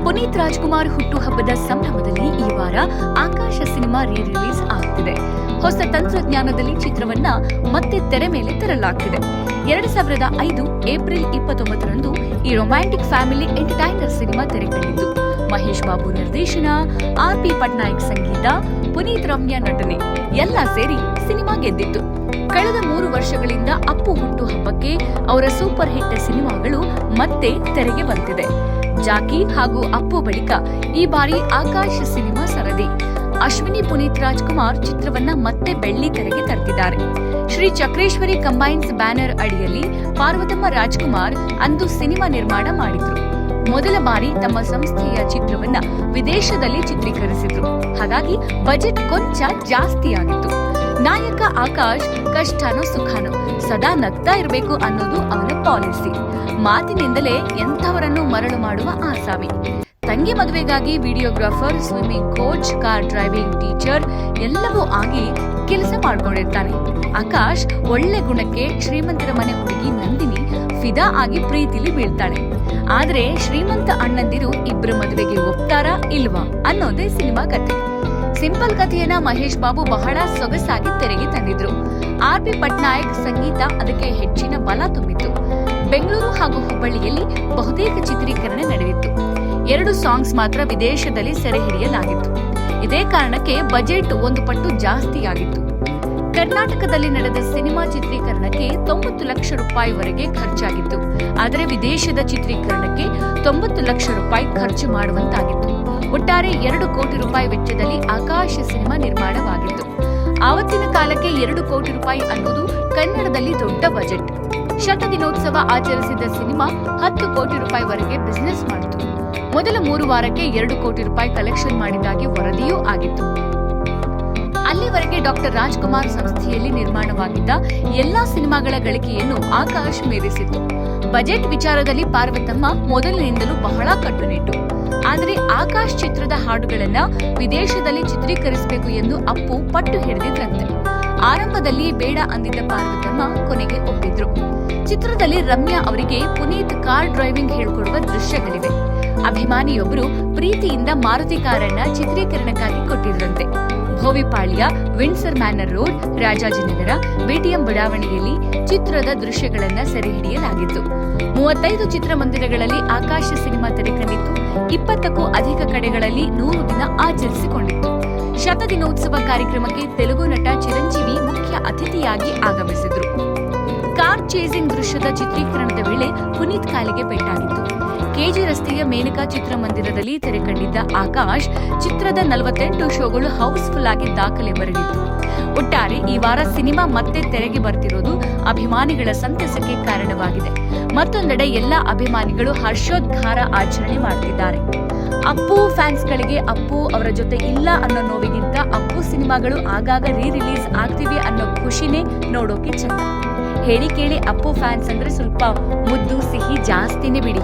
ಪುನೀತ್ ರಾಜ್ಕುಮಾರ್ ಹುಟ್ಟುಹಬ್ಬದ ಸಂಭ್ರಮದಲ್ಲಿ ಈ ವಾರ ಆಕಾಶ ಸಿನಿಮಾ ರಿಲೀಸ್ ಆಗ್ತಿದೆ. ಹೊಸ ತಂತ್ರಜ್ಞಾನದಲ್ಲಿ ಚಿತ್ರವನ್ನ ಮತ್ತೆ ತೆರೆ ಮೇಲೆ ತರಲಾಗ್ತಿದೆ. 2005 ಏಪ್ರಿಲ್ 29ರಂದು ಈ ರೊಮ್ಯಾಂಟಿಕ್ ಫ್ಯಾಮಿಲಿ ಎಂಟರ್ಟೈನರ್ ಸಿನಿಮಾ ತೆರೆ ಕಂಡಿತು. ಮಹೇಶ್ ಬಾಬು ನಿರ್ದೇಶನ, ಆರ್.ಪಿ. ಪಟ್ನಾಯಕ್ ಸಂಗೀತ, ಪುನೀತ್ ರಮ್ಯಾ ನಟನೆ ಎಲ್ಲ ಸೇರಿ ಸಿನಿಮಾ ಗೆದ್ದಿತ್ತು. ಕಳೆದ 3 ವರ್ಷಗಳಿಂದ ಅಪ್ಪು ಹುಟ್ಟುಹಬ್ಬಕ್ಕೆ ಅವರ ಸೂಪರ್ ಹಿಟ್ ಸಿನಿಮಾಗಳು ಮತ್ತೆ ತೆರೆಗೆ ಬಂದಿದೆ. ಜಾಕಿ ಹಾಗೂ ಅಪ್ಪು ಬಳಿಕ ಈ ಬಾರಿ ಆಕಾಶ ಸಿನಿಮಾ ಸರದಿ. ಅಶ್ವಿನಿ ಪುನೀತ್ ರಾಜ್ಕುಮಾರ್ ಚಿತ್ರವನ್ನ ಮತ್ತೆ ಬೆಳ್ಳಿ ತೆರೆಗೆ ತರ್ತಿದ್ದಾರೆ. ಶ್ರೀ ಚಕ್ರೇಶ್ವರಿ ಕಂಬೈನ್ಸ್ ಬ್ಯಾನರ್ ಅಡಿಯಲ್ಲಿ ಪಾರ್ವತಮ್ಮ ರಾಜ್ಕುಮಾರ್ ಅಂದು ಸಿನಿಮಾ ನಿರ್ಮಾಣ ಮಾಡಿದ್ರು. ಮೊದಲ ಬಾರಿ ತಮ್ಮ ಸಂಸ್ಥೆಯ ಚಿತ್ರವನ್ನ ವಿದೇಶದಲ್ಲಿ ಚಿತ್ರೀಕರಿಸಿದ್ರು. ಹಾಗಾಗಿ ಬಜೆಟ್ ಕೊಂಚ ಜಾಸ್ತಿ ಆಗಿತ್ತು. ನಾಯಕ ಆಕಾಶ್ ಕಷ್ಟನೋ ಸುಖನೋ ಸದಾ ನಗ್ತಾ ಇರಬೇಕು ಅನ್ನೋದು ಅವನ ಪಾಲಿಸಿ. ಮಾತಿನಿಂದಲೇ ಎಂಥವರನ್ನು ಮರಳು ಮಾಡುವ ಆಸಾಮಿ. ತಂಗಿ ಮದುವೆಗಾಗಿ videographer, swimming coach, car driving teacher ಎಲ್ಲವೂ ಆಗಿ ಕೆಲಸ ಮಾಡ್ಕೊಂಡಿರ್ತಾನೆ. ಆಕಾಶ್ ಒಳ್ಳೆ ಗುಣಕ್ಕೆ ಶ್ರೀಮಂತರ ಮನೆ ಹುಡುಗಿ ನಂದಿನಿ ಫಿದಾ ಆಗಿ ಪ್ರೀತಿಲಿ ಬೀಳ್ತಾಳೆ. ಆದ್ರೆ ಶ್ರೀಮಂತ ಅಣ್ಣಂದಿರು ಇಬ್ರು ಮದುವೆಗೆ ಒಪ್ತಾರಾ ಇಲ್ವಾ ಅನ್ನೋದೇ ಸಿನಿಮಾ ಕಥೆ. ಸಿಂಪಲ್ ಕಥೆಯನ್ನ ಮಹೇಶ್ ಬಾಬು ಬಹಳ ಸೊಗಸಾಗಿ ತೆರೆಗೆ ತಂದಿದ್ರು. ಆರ್.ಪಿ. ಪಟ್ನಾಯಕ್ ಸಂಗೀತ ಅದಕ್ಕೆ ಹೆಚ್ಚಿನ ಬಲ ತುಂಬಿತ್ತು. ಬೆಂಗಳೂರು ಹಾಗೂ ಹುಬ್ಬಳ್ಳಿಯಲ್ಲಿ ಬಹುತೇಕ ಚಿತ್ರೀಕರಣ ನಡೆದಿತ್ತು. 2 ಸಾಂಗ್ಸ್ ಮಾತ್ರ ವಿದೇಶದಲ್ಲಿ ಸೆರೆ ಹಿಡಿಯಲಾಗಿತ್ತು. ಇದೇ ಕಾರಣಕ್ಕೆ ಬಜೆಟ್ 1 ಪಟ್ಟು ಜಾಸ್ತಿಯಾಗಿತ್ತು. ಕರ್ನಾಟಕದಲ್ಲಿ ನಡೆದ ಸಿನಿಮಾ ಚಿತ್ರೀಕರಣಕ್ಕೆ 90 ಲಕ್ಷ ರೂಪಾಯಿವರೆಗೆ ಖರ್ಚಾಗಿತ್ತು. ಆದರೆ ವಿದೇಶದ ಚಿತ್ರೀಕರಣಕ್ಕೆ 90 ಲಕ್ಷ ರೂಪಾಯಿ ಖರ್ಚು ಮಾಡುವಂತಾಗಿತ್ತು. ಒಟ್ಟಾರೆ 2 ಕೋಟಿ ರೂಪಾಯಿ ವೆಚ್ಚದಲ್ಲಿ ಆಕಾಶ ಸಿನಿಮಾ ನಿರ್ಮಾಣವಾಗಿತ್ತು. ಆವತ್ತಿನ ಕಾಲಕ್ಕೆ 2 ಕೋಟಿ ರೂಪಾಯಿ ಅನ್ನೋದು ಕನ್ನಡದಲ್ಲಿ ದೊಡ್ಡ ಬಜೆಟ್. ಶತದಿನೋತ್ಸವ ಆಚರಿಸಿದ ಸಿನಿಮಾ 10 ಕೋಟಿ ರೂಪಾಯಿವರೆಗೆ ಬಿಸಿನೆಸ್ ಮಾಡಿತು. ಮೊದಲ 3 ವಾರಕ್ಕೆ 2 ಕೋಟಿ ರೂಪಾಯಿ ಕಲೆಕ್ಷನ್ ಮಾಡಿದ್ದಾಗಿ ವರದಿಯೂ ಆಗಿತ್ತು. ಅಲ್ಲಿವರೆಗೆ ಡಾಕ್ಟರ್ ರಾಜ್ಕುಮಾರ್ ಸಂಸ್ಥೆಯಲ್ಲಿ ನಿರ್ಮಾಣವಾಗಿದ್ದ ಎಲ್ಲಾ ಸಿನಿಮಾಗಳ ಗಳಿಕೆಯನ್ನು ಆಕಾಶ್ ಮೀರಿಸಿತ್ತು. ಬಜೆಟ್ ವಿಚಾರದಲ್ಲಿ ಪಾರ್ವತಮ್ಮ ಮೊದಲಿನಿಂದಲೂ ಬಹಳ ಕಟ್ಟುನಿಟ್ಟು. ಆದರೆ ಆಕಾಶ್ ಚಿತ್ರದ ಹಾಡುಗಳನ್ನ ವಿದೇಶದಲ್ಲಿ ಚಿತ್ರೀಕರಿಸಬೇಕು ಎಂದು ಅಪ್ಪು ಪಟ್ಟು ಹಿಡಿದಿದ್ರಂತೆ. ಆರಂಭದಲ್ಲಿ ಬೇಡ ಅಂದಿದ್ದ ಪಾರ್ವತಮ್ಮ ಕೊನೆಗೆ ಒಪ್ಪಿದ್ರು. ಚಿತ್ರದಲ್ಲಿ ರಮ್ಯಾ ಅವರಿಗೆ ಪುನೀತ್ ಕಾರ್ ಡ್ರೈವಿಂಗ್ ಹೇಳಿಕೊಡುವ ದೃಶ್ಯಗಳಿವೆ. ಅಭಿಮಾನಿಯೊಬ್ಬರು ಪ್ರೀತಿಯಿಂದ ಮಾರುತಿ ಕಾರನ್ನ ಚಿತ್ರೀಕರಣಕ್ಕಾಗಿ ಕೊಟ್ಟಿದ್ರಂತೆ. Bhovipalya, Windsor manor road, Rajajinagar, BTM ಬಡಾವಣೆಯಲ್ಲಿ ಚಿತ್ರದ ದೃಶ್ಯಗಳನ್ನ ಸೆರೆ ಹಿಡಿಯಲಾಗಿತ್ತು. 35 ಚಿತ್ರಮಂದಿರಗಳಲ್ಲಿ ಆಕಾಶ ಸಿನಿಮಾ ತೆರೆ ಕಂಡಿತ್ತು. 20ಕ್ಕೂ ಅಧಿಕ ಕಡೆಗಳಲ್ಲಿ 100 ದಿನ ಆಚರಿಸಿಕೊಂಡಿತ್ತು. ಶತದಿನೋತ್ಸವ ಕಾರ್ಯಕ್ರಮಕ್ಕೆ ತೆಲುಗು ನಟ ಚಿರಂಜೀವಿ ಮುಖ್ಯ ಅತಿಥಿಯಾಗಿ ಆಗಮಿಸಿದ್ರು. ಕಾರ್ ಚೇಸಿಂಗ್ ದೃಶ್ಯದ ಚಿತ್ರೀಕರಣದ ವೇಳೆ ಪುನೀತ್ ಕಾಲಿಗೆ ಪೆಟ್ಟಾಗಿತ್ತು. ಕೆಜಿ ರಸ್ತೆಯ ಮೇನಕಾ ಚಿತ್ರಮಂದಿರದಲ್ಲಿ ತೆರೆ ಕಂಡಿದ್ದ ಆಕಾಶ್ ಚಿತ್ರದ 48 ಶೋಗಳು ಹೌಸ್ಫುಲ್ ಆಗಿ ದಾಖಲೆ ಬರೆದಿತ್ತು. ಒಟ್ಟಾರೆ ಈ ವಾರ ಸಿನಿಮಾ ಮತ್ತೆ ತೆರೆಗೆ ಬರ್ತಿರೋದು ಅಭಿಮಾನಿಗಳ ಸಂತಸಕ್ಕೆ ಕಾರಣವಾಗಿದೆ. ಮತ್ತೊಂದೆಡೆ ಎಲ್ಲ ಅಭಿಮಾನಿಗಳು ಹರ್ಷೋದ್ಗಾರ ಆಚರಣೆ ಮಾಡ್ತಿದ್ದಾರೆ. ಅಪ್ಪು ಫ್ಯಾನ್ಸ್ಗಳಿಗೆ ಅಪ್ಪು ಅವರ ಜೊತೆ ಇಲ್ಲ ಅನ್ನೋ ನೋವಿಗಿಂತ ಅಪ್ಪು ಸಿನಿಮಾಗಳು ಆಗಾಗ ರಿಲೀಸ್ ಆಗ್ತಿವೆ ಅನ್ನೋ ಖುಷಿನೇ ನೋಡೋಕೆ ಚಂದ. ಹೇಳಿ ಕೇಳಿ ಅಪ್ಪು ಫ್ಯಾನ್ಸ್ ಅಂದ್ರೆ ಸ್ವಲ್ಪ ಮುದ್ದು ಸಿಹಿ ಜಾಸ್ತಿನೇ ಬಿಡಿ.